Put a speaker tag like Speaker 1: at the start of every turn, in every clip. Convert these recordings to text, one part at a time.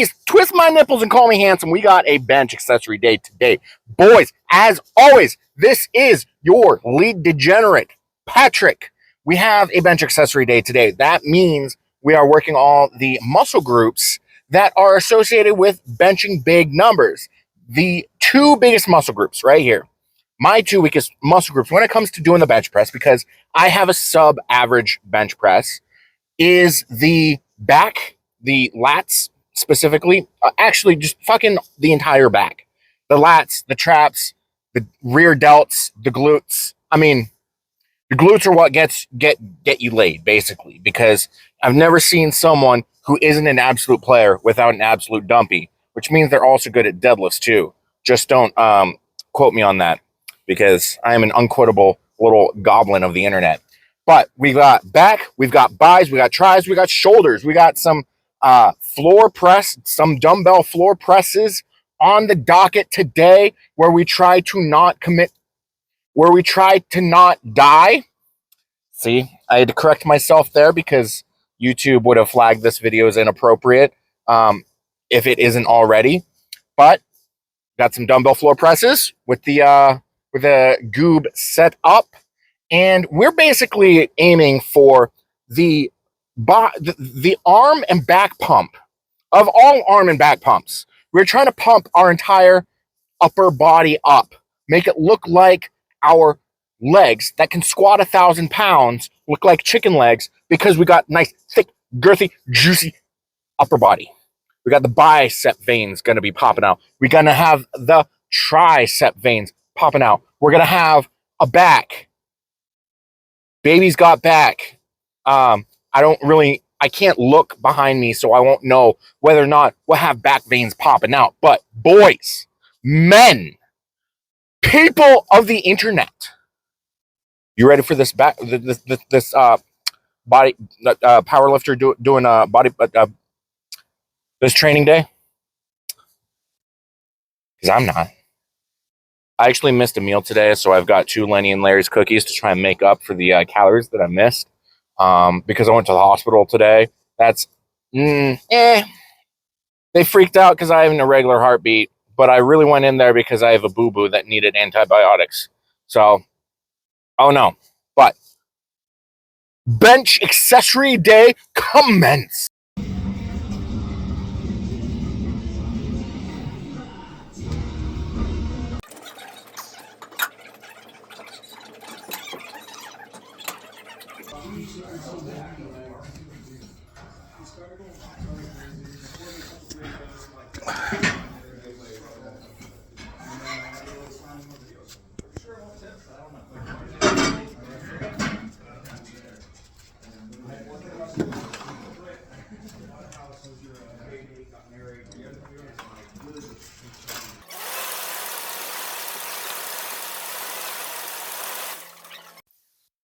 Speaker 1: please twist my nipples and call me handsome. We got a bench accessory day today. Boys, as always, this is your lead degenerate, Patrick. We have a bench accessory day today. That means we are working all the muscle groups that are associated with benching big numbers. The two biggest muscle groups right here, my two weakest muscle groups when it comes to doing the bench press, because I have a sub-average bench press, is the back, the lats specifically, actually just fucking the entire back. The lats, the traps, the rear delts, the glutes. I mean, the glutes are what get you laid, basically, because I've never seen someone who isn't an absolute player without an absolute dumpy, which means they're also good at deadlifts too. Just don't quote me on that, because I am an unquotable little goblin of the internet. But we got back, we've got buys, we got tries, we got shoulders, we got some floor press, some dumbbell floor presses on the docket today, where we try to not die. See, I had to correct myself there because YouTube would have flagged this video as inappropriate if it isn't already. But got some dumbbell floor presses with the goob set up, and we're basically aiming for the arm and back pump of all arm and back pumps. We're trying to pump our entire upper body up, make it look like our legs that can squat 1,000 pounds look like chicken legs, because we got nice, thick, girthy, juicy upper body. We got the bicep veins going to be popping out. We're going to have the tricep veins popping out. We're going to have a back. Baby's got back. I can't look behind me, so I won't know whether or not we'll have back veins popping out. But boys, men, people of the internet, you ready for this this body power lifter doing a body this training day? Because I'm not. I actually missed a meal today, so I've got 2 Lenny and Larry's cookies to try and make up for the calories that I missed because I went to the hospital today. That's They freaked out because I have an irregular heartbeat, but I really went in there because I have a boo-boo that needed antibiotics. So, oh no. But bench accessory day commence.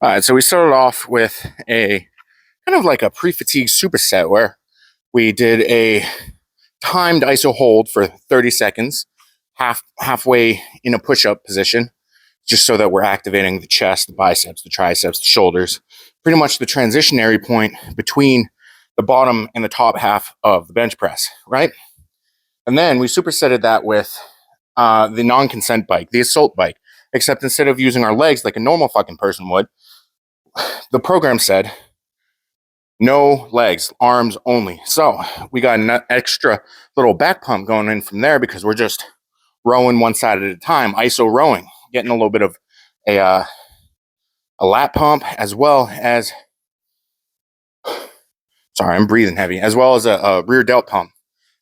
Speaker 1: All right, so we started off with a kind of like a pre-fatigue superset where we did a timed iso hold for 30 seconds, halfway in a push-up position, just so that we're activating the chest, the biceps, the triceps, the shoulders, pretty much the transitionary point between the bottom and the top half of the bench press, right? And then we supersetted that with the non-consent bike, the assault bike, except instead of using our legs like a normal fucking person would, the program said no legs, arms only. So we got an extra little back pump going in from there because we're just rowing one side at a time, iso rowing, getting a little bit of a lat pump, as well as, sorry, I'm breathing heavy, as well as a rear delt pump.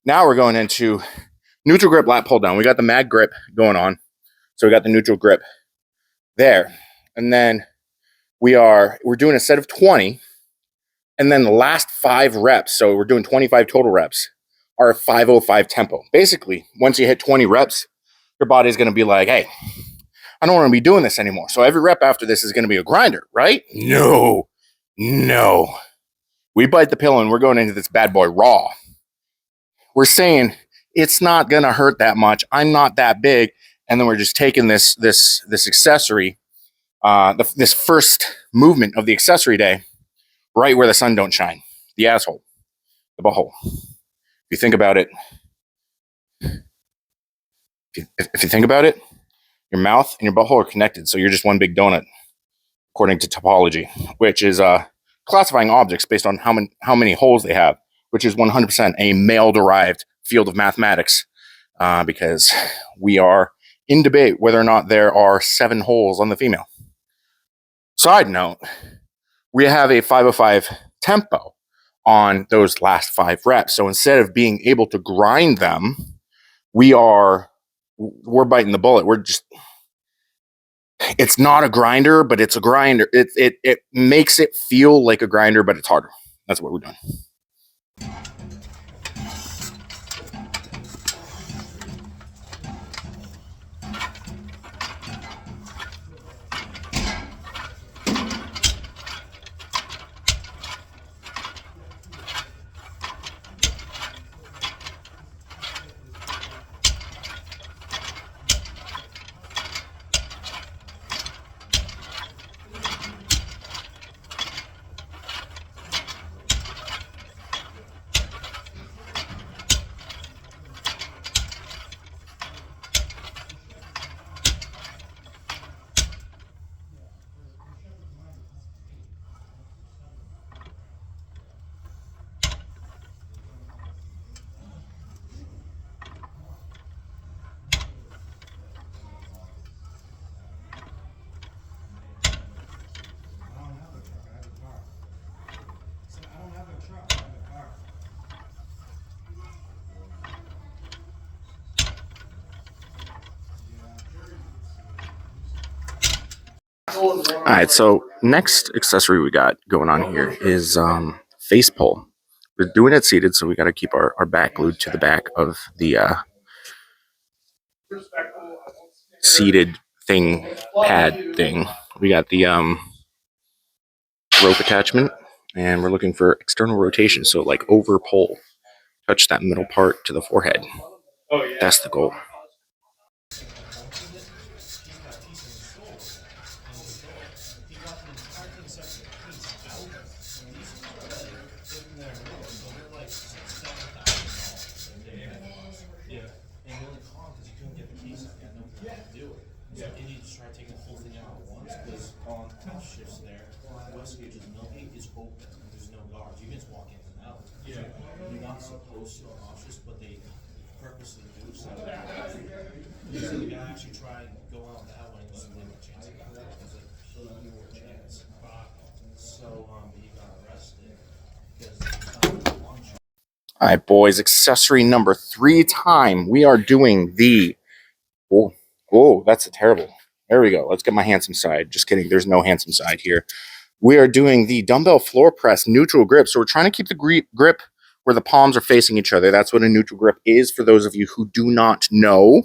Speaker 1: Now we're going into neutral grip lat pull down. We got the mag grip going on, so we got the neutral grip there, and then we're doing a set of 20, and then the last 5 reps, so we're doing 25 total reps, are a 5:05 tempo. Basically, once you hit 20 reps, your body's going to be like, hey, I don't want to be doing this anymore. So every rep after this is going to be a grinder, right? No. We bite the pill and we're going into this bad boy raw. We're saying it's not going to hurt that much. I'm not that big. And then we're just taking this accessory, this first movement of the accessory day, right where the sun don't shine. The asshole. The butthole. If you think about it, if you think about it, your mouth and your butthole are connected, so you're just one big donut, according to topology, which is classifying objects based on how many holes they have, which is 100% a male-derived field of mathematics, because we are in debate whether or not there are 7 holes on the female. Side note, we have a 505 tempo on those last 5 reps. So instead of being able to grind them, we're biting the bullet. It's not a grinder, but it's a grinder. It makes it feel like a grinder, but it's harder. That's what we're doing. All right, so next accessory we got going on here is face pull. We're doing it seated, so we got to keep our back glued to the back of the seated pad thing. We got the rope attachment, and we're looking for external rotation, so like over pull, touch that middle part to the forehead. That's the goal.
Speaker 2: Supposed to cautious, but they purposely do so. So the guy actually tried and go out that way and just didn't have a chance of that. It was like more chance. So he got arrested because he found a lunch.
Speaker 1: All right, boys, accessory number 3 time. We are doing the that's a terrible. There we go. Let's get my handsome side. Just kidding. There's no handsome side here. We are doing the dumbbell floor press neutral grip. So we're trying to keep the grip where the palms are facing each other. That's what a neutral grip is for those of you who do not know.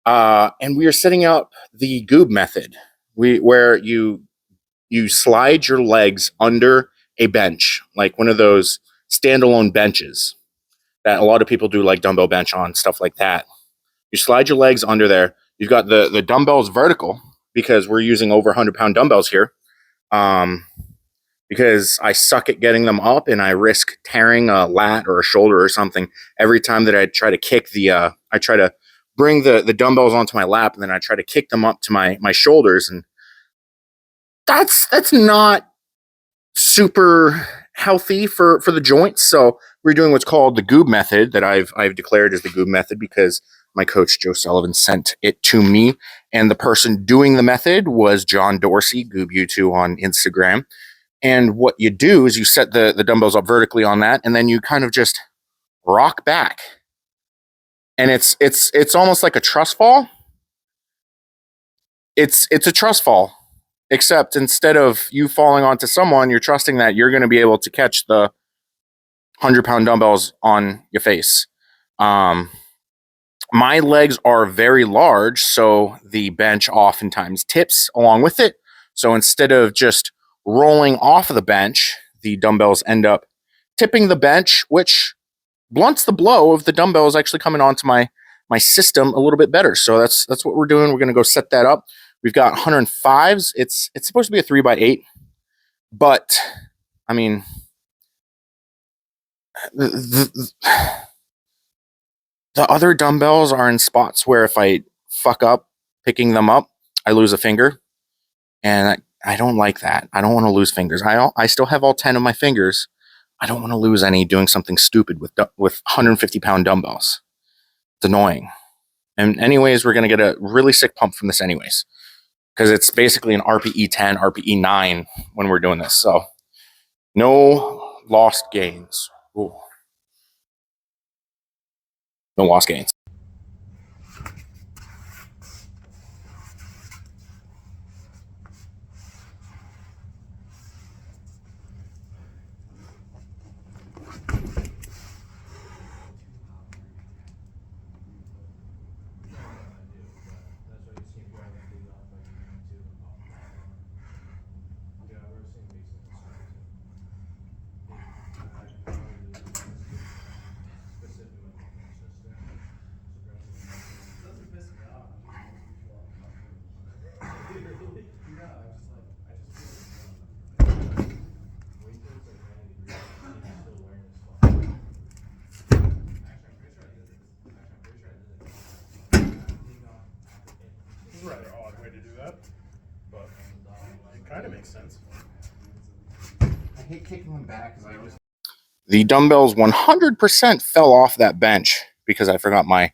Speaker 1: And we are setting up the goob method, where you slide your legs under a bench, like one of those standalone benches that a lot of people do, like dumbbell bench on, stuff like that. You slide your legs under there. You've got the dumbbells vertical, because we're using over 100-pound dumbbells here. Because I suck at getting them up, and I risk tearing a lat or a shoulder or something every time that I try to kick I try to bring the dumbbells onto my lap, and then I try to kick them up to my shoulders, and that's not super healthy for the joints. So we're doing what's called the goob method, that I've declared as the goob method because my coach Joe Sullivan sent it to me, and the person doing the method was John Dorsey, GoobU2 on Instagram. And what you do is you set the dumbbells up vertically on that, and then you kind of just rock back. And it's almost like a trust fall. It's a trust fall, except instead of you falling onto someone, you're trusting that you're going to be able to catch the 100-pound dumbbells on your face. My legs are very large, so the bench oftentimes tips along with it. So instead of just rolling off of the bench, the dumbbells end up tipping the bench, which blunts the blow of the dumbbells actually coming onto my system a little bit better. So that's what we're doing. We're going to go set that up. We've got 105s. It's supposed to be a 3x8, but I mean, The other dumbbells are in spots where if I fuck up picking them up, I lose a finger. And I don't like that. I don't want to lose fingers. I still have all 10 of my fingers. I don't want to lose any doing something stupid with 150-pound dumbbells. It's annoying. And anyways, we're going to get a really sick pump from this anyways. Because it's basically an RPE 10, RPE 9 when we're doing this. So no lost gains. Ooh. No lost gains.
Speaker 2: Rather odd way to do that, but it kind of makes sense.
Speaker 1: I hate kicking them back because I always. The dumbbells 100% fell off that bench because I forgot my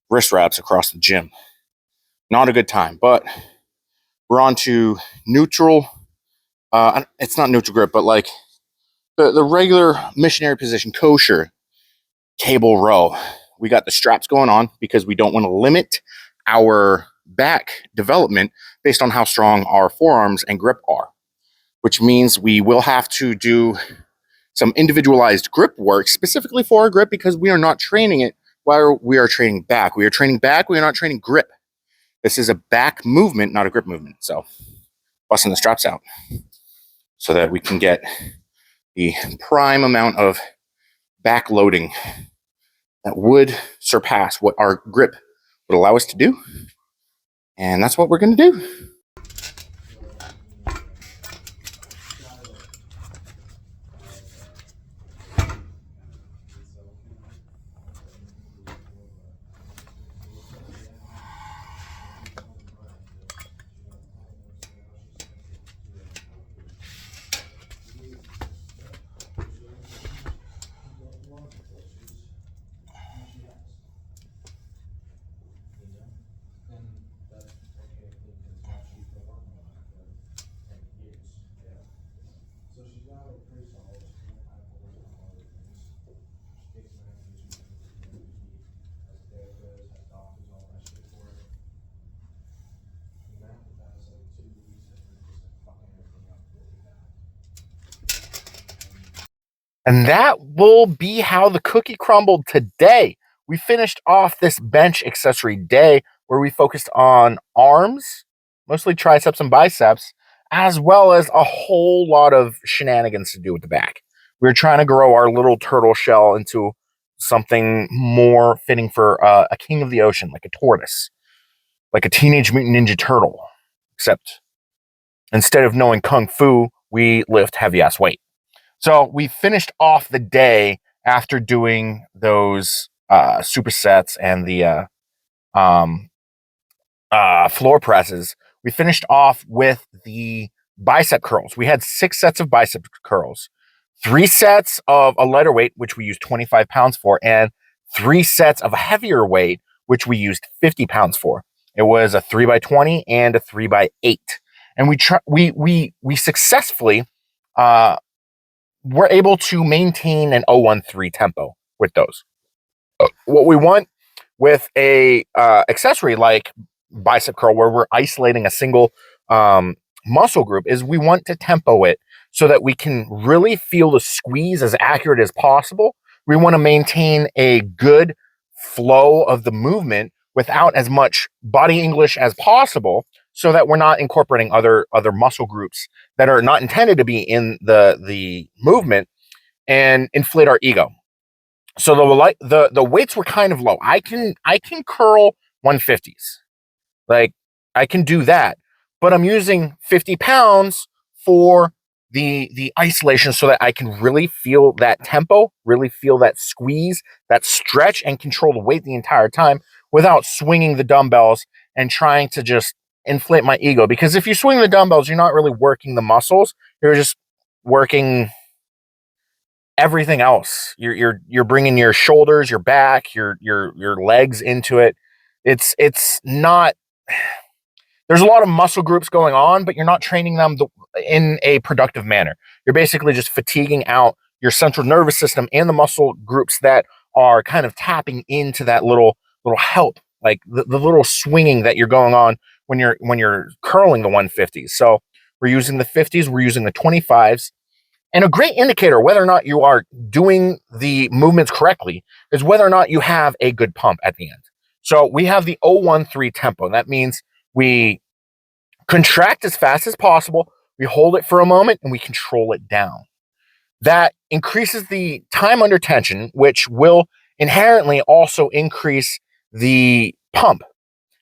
Speaker 1: wrist wraps across the gym. Not a good time, but we're on to neutral. It's not neutral grip, but like the regular missionary position, kosher cable row. We got the straps going on because we don't want to limit our back development based on how strong our forearms and grip are, which means we will have to do some individualized grip work specifically for our grip because we are not training it while we are training back. We are training back. We are not training grip. This is a back movement, not a grip movement. So busting the straps out so that we can get the prime amount of back loading that would surpass what our grip would allow us to do. And that's what we're going to do. And that will be how the cookie crumbled today. We finished off this bench accessory day where we focused on arms, mostly triceps and biceps, as well as a whole lot of shenanigans to do with the back. We were trying to grow our little turtle shell into something more fitting for a king of the ocean, like a tortoise, like a Teenage Mutant Ninja Turtle, except instead of knowing kung fu, we lift heavy ass weight. So we finished off the day after doing those supersets and the floor presses. We finished off with the bicep curls. We had 6 sets of bicep curls, 3 sets of a lighter weight, which we used 25 pounds for, and 3 sets of a heavier weight, which we used 50 pounds for. It was a 3x20 and a 3x8, and we successfully we're able to maintain an 013 tempo with those. What we want with a accessory like bicep curl, where we're isolating a single muscle group, is we want to tempo it so that we can really feel the squeeze as accurate as possible. We want to maintain a good flow of the movement without as much body English as possible, so that we're not incorporating other muscle groups that are not intended to be in the movement and inflate our ego. So the weights were kind of low. I can curl 150s, like I can do that, but I'm using 50 pounds for the isolation so that I can really feel that tempo, really feel that squeeze, that stretch, and control the weight the entire time without swinging the dumbbells and trying to just inflate my ego. Because if you swing the dumbbells, you're not really working the muscles. You're just working everything else. You're bringing your shoulders, your back, your legs into it. It's not. There's a lot of muscle groups going on, but you're not training them in a productive manner. You're basically just fatiguing out your central nervous system and the muscle groups that are kind of tapping into that little help, like the little swinging that you're going on when you're curling the 150s. So we're using the 50s, we're using the 25s, and a great indicator whether or not you are doing the movements correctly is whether or not you have a good pump at the end. So we have the 013 tempo. And that means we contract as fast as possible, we hold it for a moment, and we control it down. That increases the time under tension, which will inherently also increase the pump.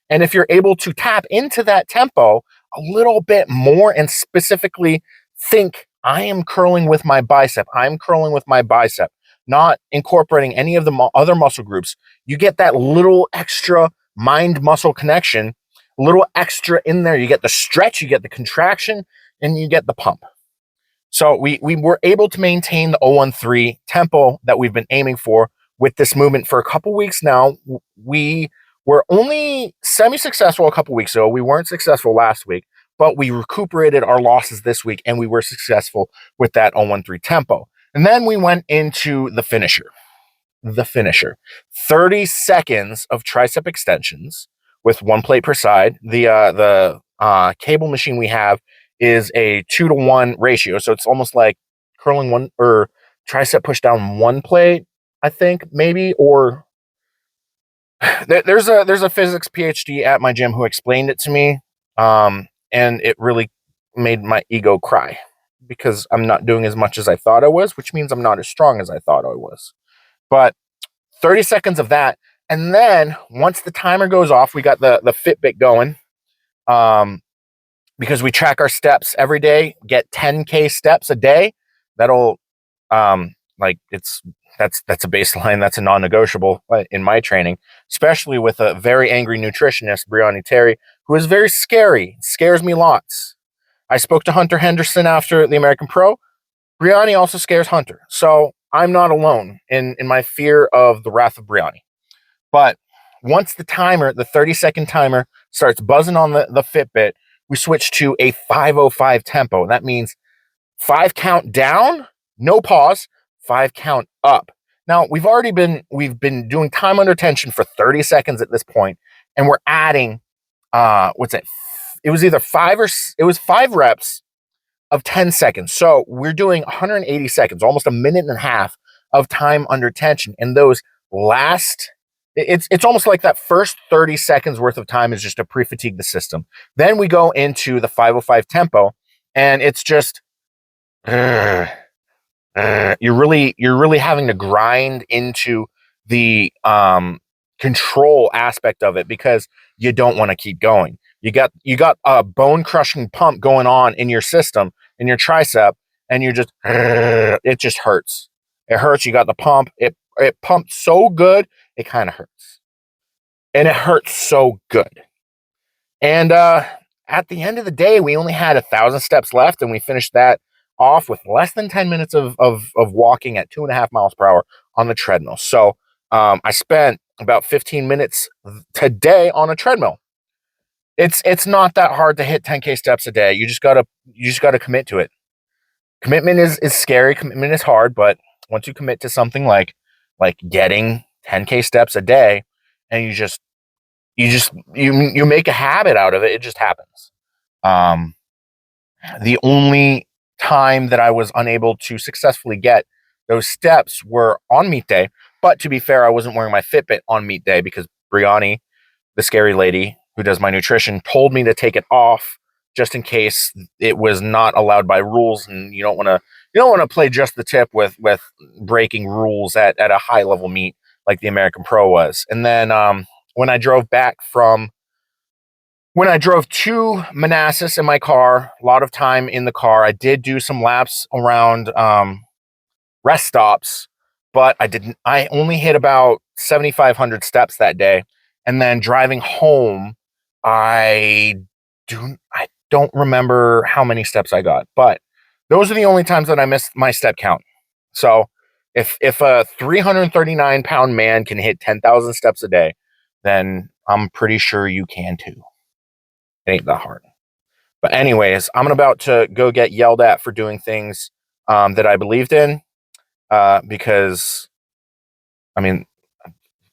Speaker 1: And if you're able to tap into that tempo a little bit more and specifically think, I am curling with my bicep, I'm curling with my bicep, not incorporating any of the other muscle groups, you get that little extra mind muscle connection, a little extra in there. You get the stretch, you get the contraction, and you get the pump. So we were able to maintain the 013 tempo that we've been aiming for with this movement for a couple weeks now. We were only semi-successful a couple weeks ago. We weren't successful last week, but we recuperated our losses this week and we were successful with that 013 tempo. And then we went into the finisher. The finisher. 30 seconds of tricep extensions with one plate per side. The cable machine we have is a 2-to-1 ratio. So it's almost like curling one or tricep push down one plate, I think, maybe. Or there's a physics PhD at my gym who explained it to me. And it really made my ego cry because I'm not doing as much as I thought I was, which means I'm not as strong as I thought I was. But 30 seconds of that. And then once the timer goes off, we got the Fitbit going. Because we track our steps every day, get 10K steps a day. That'll that's a baseline, that's a non-negotiable in my training, especially with a very angry nutritionist, Brianni Terry, who is very scary, scares me lots. I spoke to Hunter Henderson after the American Pro. Brianni also scares Hunter. So I'm not alone in my fear of the wrath of Brianni. But once the 30-second timer starts buzzing on the Fitbit, we switch to a 5:05 tempo. That means 5 count down, no pause, 5 count up. Now, we've been doing time under tension for 30 seconds at this point, and we're adding it was either 5 reps of 10 seconds. So we're doing 180 seconds, almost a minute and a half of time under tension. And those last, it's almost like that first 30 seconds worth of time is just to pre-fatigue the system. Then we go into the 5:05 tempo, and it's just you're really having to grind into the control aspect of it because you don't want to keep going. You got a bone crushing pump going on in your system, in your tricep, and you're just it just hurts. It hurts. You got the pump. It pumped so good, it kind of hurts. And it hurts so good. And at the end of the day, we only had 1,000 steps left, and we finished that off with less than 10 minutes of walking at 2.5 miles per hour on the treadmill. So I spent about 15 minutes today on a treadmill. It's not that hard to hit 10K steps a day. You just gotta commit to it. Commitment is scary. Commitment is hard, but once you commit to something like getting 10K steps a day, and you make a habit out of it, it just happens. The only time that I was unable to successfully get those steps were on meet day. But to be fair, I wasn't wearing my Fitbit on meet day because Brianni, the scary lady who does my nutrition, told me to take it off just in case it was not allowed by rules, and you don't want to play just the tip with breaking rules at a high level meet like the American Pro was. And then when I drove back from when I drove to Manassas in my car, a lot of time in the car. I did do some laps around rest stops, but I only hit about 7,500 steps that day. And then driving home, I don't remember how many steps I got, but those are the only times that I missed my step count. So if a 339-pound man can hit 10,000 steps a day, then I'm pretty sure you can too. It ain't that hard. But anyways, I'm about to go get yelled at for doing things that I believed in, because, I mean,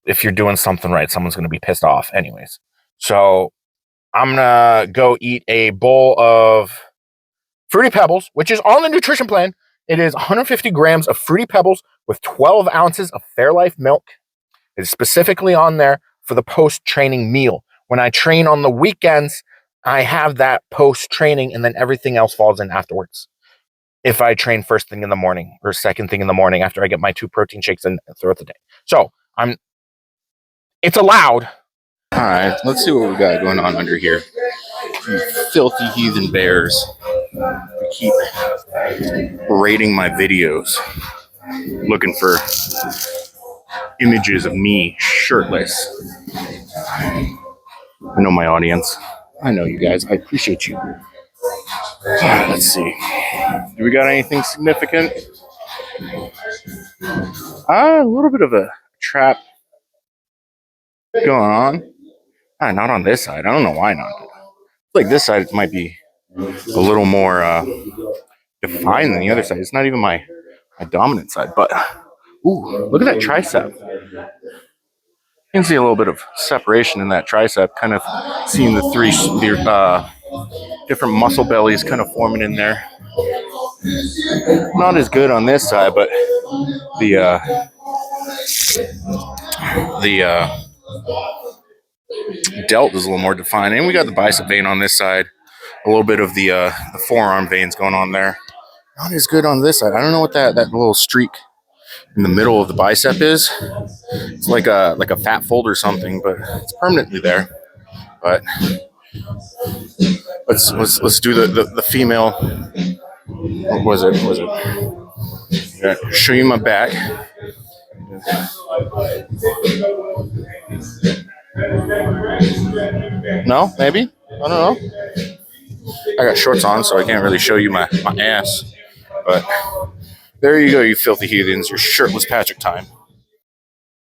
Speaker 1: if you're doing something right, someone's going to be pissed off anyways. So I'm going to go eat a bowl of Fruity Pebbles, which is on the nutrition plan. It is 150 grams of Fruity Pebbles with 12 ounces of Fairlife milk. It is specifically on there for the post-training meal. When I train on the weekends, I have that post-training, and then everything else falls in afterwards. If I train first thing in the morning or second thing in the morning after I get my 2 protein shakes in throughout the day. So it's allowed. All right, let's see what we got going on under here. You filthy heathen bears who keep rating my videos, looking for images of me shirtless. I know my audience. I know you guys. I appreciate you. Let's see. Do we got anything significant? A little bit of a trap going on. Not on this side. I don't know why not. Like this side might be a little more defined than the other side. It's not even my dominant side, but ooh, look at that tricep. You can see a little bit of separation in that tricep, kind of seeing the three different muscle bellies kind of forming in there. Not as good on this side, but the delt is a little more defined, and we got the bicep vein on this side. A little bit of the forearm veins going on there. Not as good on this side. I don't know what that little streak in the middle of the bicep is. It's like a fat fold or something, but it's permanently there. But let's do the female. What was it? Yeah, show you my back. No, maybe, I don't know. I got shorts on, so I can't really show you my ass. But there you go, you filthy heathens. Your shirtless Patrick time.